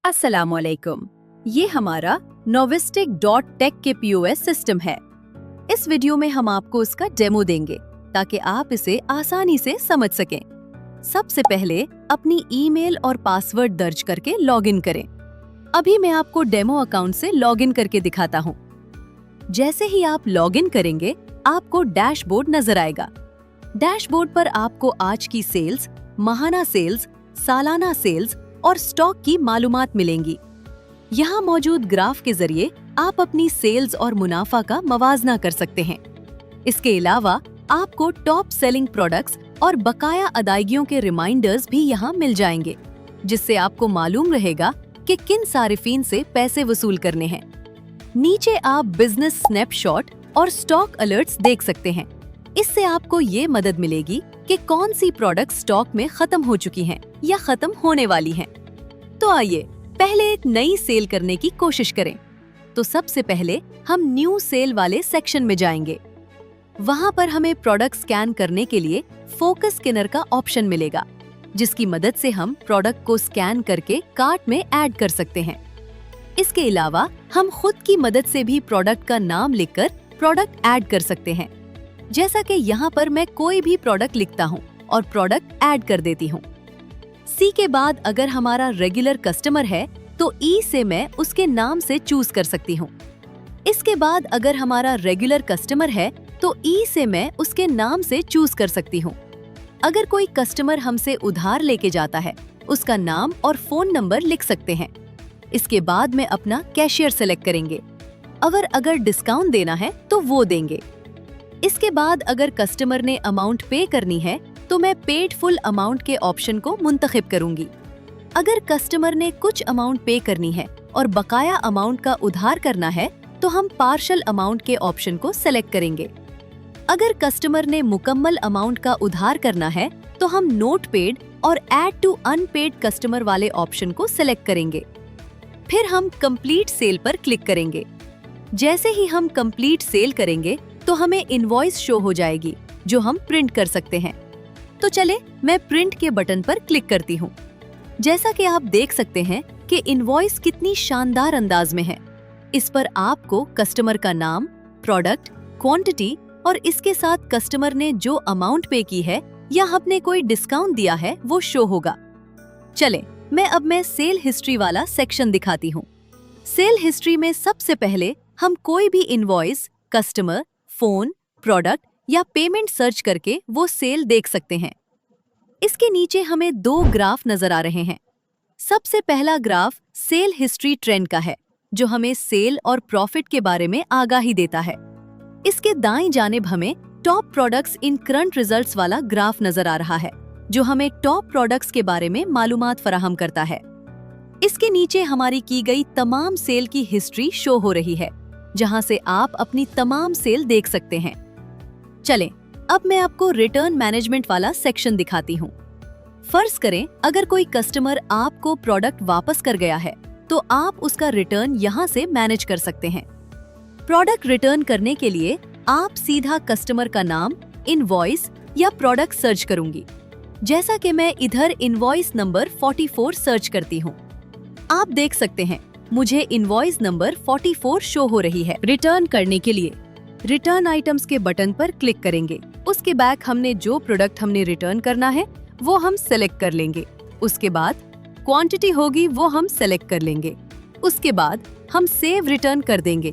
अस्सलामुअलैकुम। ये हमारा novistic.tech के POS सिस्टम है। इस वीडियो में हम आपको इसका डेमो देंगे ताकि आप इसे आसानी से समझ सकें। सबसे पहले अपनी ईमेल और पासवर्ड दर्ज करके लॉगिन करें। अभी मैं आपको डेमो अकाउंट से लॉगिन करके दिखाता हूँ। जैसे ही आप लॉगिन करेंगे, आपको डैशबोर्ड नजर आएगा। डैशबोर्ड पर आपको आज की सेल्स, माहाना सेल्स, सालाना सेल्स और स्टॉक की मालूमात मिलेंगी। यहाँ मौजूद ग्राफ के जरिए आप अपनी सेल्स और मुनाफा का मवाजना कर सकते हैं। इसके अलावा आपको टॉप सेलिंग प्रोडक्ट्स और बकाया अदायगियों के रिमाइंडर्स भी यहाँ मिल जाएंगे, जिससे आपको मालूम रहेगा कि किन सारिफीन से पैसे वसूल करने हैं। नीचे आप बिजनेस स्नैपशॉट और स्टॉक अलर्ट्स देख सकते हैं। इससे आपको ये मदद मिलेगी कि कौन सी प्रोडक्ट स्टॉक में खत्म हो चुकी हैं या खत्म होने वाली हैं। तो आइए पहले एक नई सेल करने की कोशिश करें। तो सबसे पहले हम न्यू सेल वाले सेक्शन में जाएंगे। वहां पर हमें प्रोडक्ट स्कैन करने के लिए फोकस स्कैनर का ऑप्शन मिलेगा, जिसकी मदद से हम प्रोडक्ट को स्कैन करके कार्ट में ऐड कर सकते हैं। इसके अलावा हम खुद की मदद से भी प्रोडक्ट का नाम लिखकर प्रोडक्ट ऐड कर सकते हैं। जैसा कि यहाँ पर मैं कोई भी प्रोडक्ट लिखता हूँ और प्रोडक्ट ऐड कर देती हूँ। सी के बाद अगर हमारा रेगुलर कस्टमर है तो ई से मैं उसके नाम से चूज कर सकती हूँ। इसके बाद अगर हमारा रेगुलर कस्टमर है तो ई से मैं उसके नाम से चूज कर सकती हूँ। अगर कोई कस्टमर हमसे उधार लेके जाता है, उसका नाम और फोन नंबर लिख सकते हैं। इसके बाद में अपना कैशियर सेलेक्ट करेंगे। अगर डिस्काउंट देना है तो वो देंगे। इसके बाद अगर कस्टमर ने अमाउंट पे करनी है तो मैं पेड फुल अमाउंट के ऑप्शन को मुंतखब करूंगी। अगर कस्टमर ने कुछ अमाउंट पे करनी है और बकाया अमाउंट का उधार करना है तो हम पार्शल अमाउंट के ऑप्शन को सेलेक्ट करेंगे। अगर कस्टमर ने मुकम्मल अमाउंट का उधार करना है तो हम नोट पेड और ऐड टू अनपेड कस्टमर वाले ऑप्शन को सेलेक्ट करेंगे। फिर हम कंप्लीट सेल पर क्लिक करेंगे। जैसे ही हम कंप्लीट सेल करेंगे तो हमें इनवॉइस शो हो जाएगी, जो हम प्रिंट कर सकते हैं। तो चले मैं प्रिंट के बटन पर क्लिक करती हूँ। जैसा कि आप देख सकते हैं कि इनवॉइस कितनी शानदार अंदाज में है। इस पर आपको कस्टमर का नाम, प्रोडक्ट, क्वांटिटी और इसके साथ कस्टमर ने जो अमाउंट पे की है या आपने कोई डिस्काउंट दिया है वो शो होगा। चले मैं सेल हिस्ट्री वाला सेक्शन दिखाती हूँ। सेल हिस्ट्री में सबसे पहले हम कोई भी इनवॉइस, कस्टमर, फोन, प्रोडक्ट या पेमेंट सर्च करके वो सेल देख सकते हैं। इसके नीचे हमें दो ग्राफ नजर आ रहे हैं। सबसे पहला ग्राफ सेल हिस्ट्री ट्रेंड का है, जो हमें सेल और प्रॉफिट के बारे में आगाही देता है। इसके दाईं जानिब हमें top products in current results वाला ग्राफ नजर आ रहा है, जो हमें टॉप प्रोडक्ट्स के बारे में मालूमात फराहम करता है। इसके नीचे हमारी की गई तमाम सेल की हिस्ट्री शो हो रही है, जहां से आप अपनी तमाम सेल देख सकते हैं। चलें, अब मैं आपको रिटर्न मैनेजमेंट वाला सेक्शन दिखाती हूँ। फर्ज करें अगर कोई कस्टमर आपको प्रोडक्ट वापस कर गया है तो आप उसका रिटर्न यहाँ से मैनेज कर सकते हैं। प्रोडक्ट रिटर्न करने के लिए आप सीधा कस्टमर का नाम, इनवॉइस या प्रोडक्ट सर्च करूंगी। जैसा कि मैं इधर इनवॉइस नंबर 44 सर्च करती हूँ। आप देख सकते हैं मुझे इनवॉइस नंबर 44 शो हो रही है। रिटर्न करने के लिए रिटर्न आइटम्स के बटन पर क्लिक करेंगे। उसके बाद हमने जो प्रोडक्ट हमने रिटर्न करना है वो हम सेलेक्ट कर लेंगे। उसके बाद क्वांटिटी होगी वो हम सेलेक्ट कर लेंगे। उसके बाद हम सेव रिटर्न कर देंगे।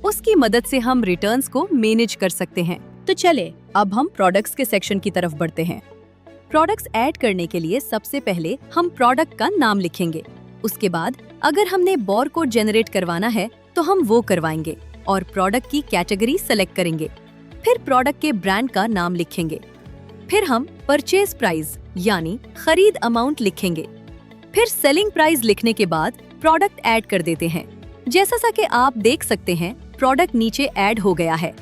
उसकी मदद से हम रिटर्न्स को मैनेज कर सकते हैं। तो चले अब हम प्रोडक्ट्स के सेक्शन की तरफ बढ़ते हैं। प्रोडक्ट्स ऐड करने के लिए सबसे पहले हम प्रोडक्ट का नाम लिखेंगे। उसके बाद अगर हमने बारकोड जनरेट करवाना है तो हम वो करवाएंगे और प्रोडक्ट की कैटेगरी सेलेक्ट करेंगे। फिर प्रोडक्ट के ब्रांड का नाम लिखेंगे। फिर हम परचेज प्राइस यानी खरीद अमाउंट लिखेंगे। फिर सेलिंग प्राइस लिखने के बाद प्रोडक्ट ऐड कर देते हैं। जैसा कि आप देख सकते हैं प्रोडक्ट नीचे ऐड हो गया है।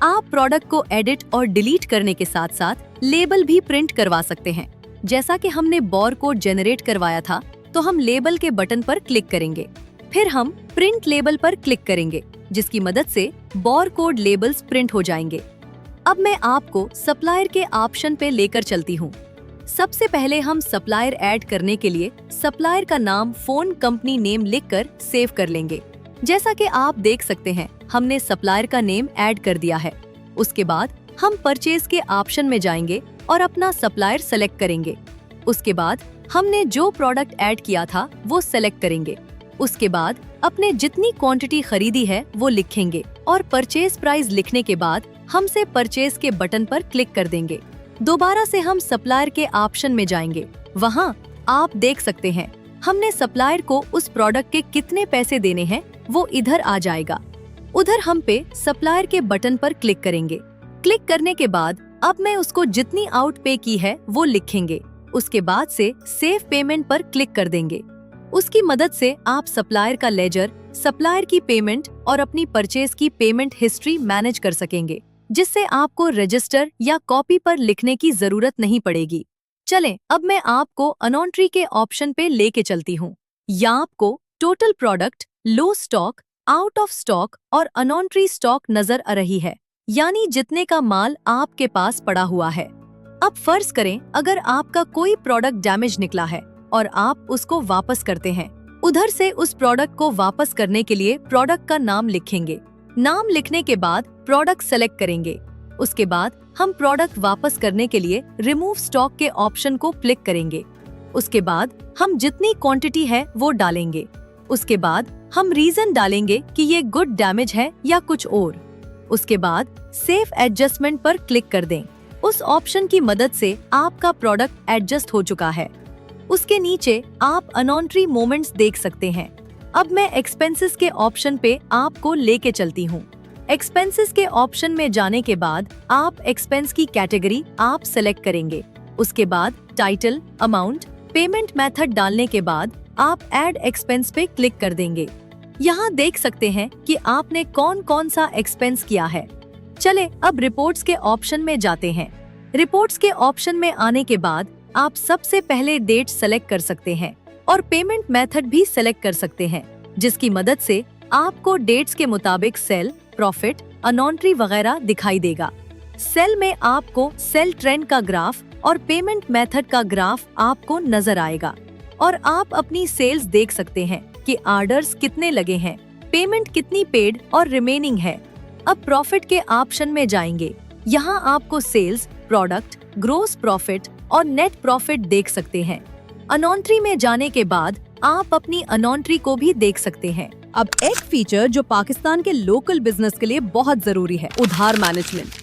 आप प्रोडक्ट को एडिट और डिलीट करने के साथ साथ लेबल भी प्रिंट करवा सकते हैं। जैसा कि हमने बारकोड जनरेट करवाया था तो हम लेबल के बटन पर क्लिक करेंगे। फिर हम प्रिंट लेबल पर क्लिक करेंगे, जिसकी मदद से बारकोड लेबल्स प्रिंट हो जाएंगे। अब मैं आपको सप्लायर के ऑप्शन पे लेकर चलती हूँ। सबसे पहले हम सप्लायर ऐड करने के लिए सप्लायर का नाम फोन कंपनी नेम लिखकर सेव कर लेंगे। जैसा कि आप देख सकते हैं, हमने सप्लायर का नेम ऐड कर दिया है। उसके बाद हम परचेज के ऑप्शन में जाएंगे और अपना सप्लायर सेलेक्ट करेंगे। उसके बाद हमने जो प्रोडक्ट ऐड किया था वो सेलेक्ट करेंगे। उसके बाद अपने जितनी क्वांटिटी खरीदी है वो लिखेंगे और परचेज प्राइस लिखने के बाद हमसे परचेज के बटन पर क्लिक कर देंगे। दोबारा से हम सप्लायर के ऑप्शन में जाएंगे। वहाँ आप देख सकते हैं हमने सप्लायर को उस प्रोडक्ट के कितने पैसे देने हैं वो इधर आ जाएगा। उधर हम पे सप्लायर के बटन पर क्लिक करेंगे। क्लिक करने के बाद अब मैं उसको जितनी आउट पे की है वो लिखेंगे। उसके बाद से सेव पेमेंट पर क्लिक कर देंगे। उसकी मदद से आप सप्लायर का लेजर, सप्लायर की पेमेंट और अपनी परचेज की पेमेंट हिस्ट्री मैनेज कर सकेंगे, जिससे आपको रजिस्टर या कॉपी पर लिखने की जरूरत नहीं पड़ेगी। चलें, अब मैं आपको अनॉन्ट्री के ऑप्शन पे लेके चलती हूँ। यहाँ आपको total product, low stock, out of stock और अनॉन्ट्री स्टॉक नजर आ रही है, यानी जितने का माल आपके पास पड़ा हुआ है। अब फर्ज करें अगर आपका कोई प्रोडक्ट डैमेज निकला है और आप उसको वापस करते हैं। उधर से उस प्रोडक्ट को वापस करने के लिए प्रोडक्ट का नाम लिखेंगे। नाम लिखने के बाद प्रोडक्ट सेलेक्ट करेंगे। उसके बाद हम प्रोडक्ट वापस करने के लिए रिमूव स्टॉक के ऑप्शन को क्लिक करेंगे। उसके बाद हम जितनी क्वांटिटी है वो डालेंगे। उसके बाद हम रीजन डालेंगे कि ये गुड डैमेज है या कुछ और। उसके बाद सेव एडजस्टमेंट पर क्लिक कर दें। उस ऑप्शन की मदद से आपका प्रोडक्ट एडजस्ट हो चुका है। उसके नीचे आप अनॉन्ट्री मोमेंट्स देख सकते हैं। अब मैं एक्सपेंसेस के ऑप्शन पे आपको लेके चलती हूँ। एक्सपेंसेस के ऑप्शन में जाने के बाद आप एक्सपेंस की कैटेगरी आप सेलेक्ट करेंगे। उसके बाद टाइटल, अमाउंट, पेमेंट मेथड डालने के बाद आप ऐड एक्सपेंस पे क्लिक कर देंगे। यहाँ देख सकते हैं कि आपने कौन कौन सा एक्सपेंस किया है। चले अब रिपोर्ट्स के ऑप्शन में जाते हैं। रिपोर्ट्स के ऑप्शन में आने के बाद आप सबसे पहले डेट सेलेक्ट कर सकते हैं और पेमेंट मेथड भी सेलेक्ट कर सकते हैं, जिसकी मदद से आपको डेट्स के मुताबिक सेल, प्रॉफिट, अनॉन्ट्री वगैरह दिखाई देगा। सेल में आपको सेल ट्रेंड का ग्राफ और पेमेंट मेथड का ग्राफ आपको नजर आएगा और आप अपनी सेल्स देख सकते हैं कि ऑर्डर्स कितने लगे हैं, पेमेंट कितनी पेड और रिमेनिंग है। अब प्रॉफिट के ऑप्शन में जाएंगे। यहाँ आपको सेल्स, प्रोडक्ट, ग्रोस प्रॉफिट और नेट प्रॉफिट देख सकते हैं। अनॉन्ट्री में जाने के बाद आप अपनी अनॉन्ट्री को भी देख सकते हैं। अब एक फीचर जो पाकिस्तान के लोकल बिजनेस के लिए बहुत जरूरी है, उधार मैनेजमेंट।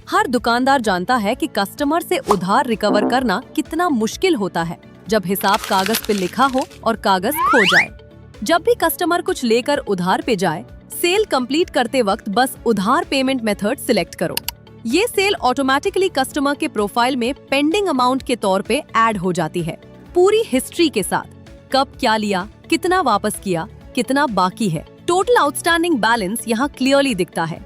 हर दुकानदार जानता है कि कस्टमर से उधार रिकवर करना कितना मुश्किल होता है जब हिसाब कागज पे लिखा हो और कागज खो जाए। जब भी कस्टमर कुछ लेकर उधार पे जाए, सेल कंप्लीट करते वक्त बस उधार पेमेंट मेथड सिलेक्ट करो। ये सेल ऑटोमेटिकली कस्टमर के प्रोफाइल में पेंडिंग अमाउंट के तौर पे ऐड हो जाती है, पूरी हिस्ट्री के साथ। कब क्या लिया, कितना वापस किया, कितना बाकी है, टोटल आउटस्टैंडिंग बैलेंस यहाँ क्लियरली दिखता है।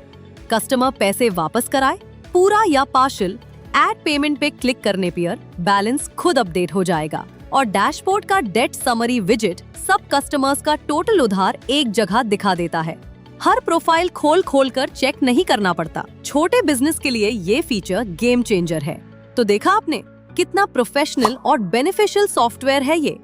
कस्टमर पैसे वापस कराए, पूरा या पार्शियल, ऐड पेमेंट पे क्लिक करने पर बैलेंस खुद अपडेट हो जाएगा और डैशबोर्ड का डेट समरी विजिट सब कस्टमर्स का टोटल उधार एक जगह दिखा देता है। हर प्रोफाइल खोल कर चेक नहीं करना पड़ता। छोटे बिजनेस के लिए ये फीचर गेम चेंजर है। तो देखा आपने कितना प्रोफेशनल और बेनिफिशियल सॉफ्टवेयर है ये।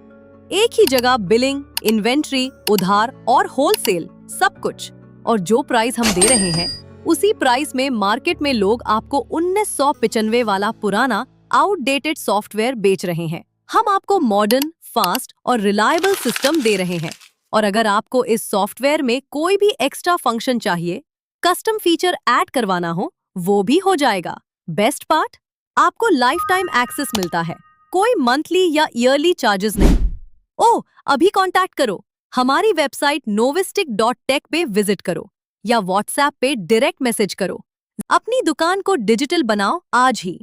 एक ही जगह बिलिंग, इन्वेंट्री, उधार और होलसेल सब कुछ। और जो प्राइस हम दे रहे हैं उसी प्राइस में मार्केट में लोग आपको 1995 वाला पुराना आउटडेटेड सॉफ्टवेयर बेच रहे हैं। हम आपको मॉडर्न, फास्ट और रिलायबल सिस्टम दे रहे हैं। और अगर आपको इस सॉफ्टवेयर में कोई भी एक्स्ट्रा फंक्शन चाहिए, कस्टम फीचर ऐड करवाना हो, वो भी हो जाएगा। बेस्ट पार्ट, आपको लाइफ टाइम एक्सेस मिलता है, कोई मंथली या ईयरली चार्जेस नहीं। ओह, अभी कांटेक्ट करो, हमारी वेबसाइट novistic.tech पे विजिट करो या व्हाट्सएप पे डायरेक्ट मैसेज करो। अपनी दुकान को डिजिटल बनाओ आज ही।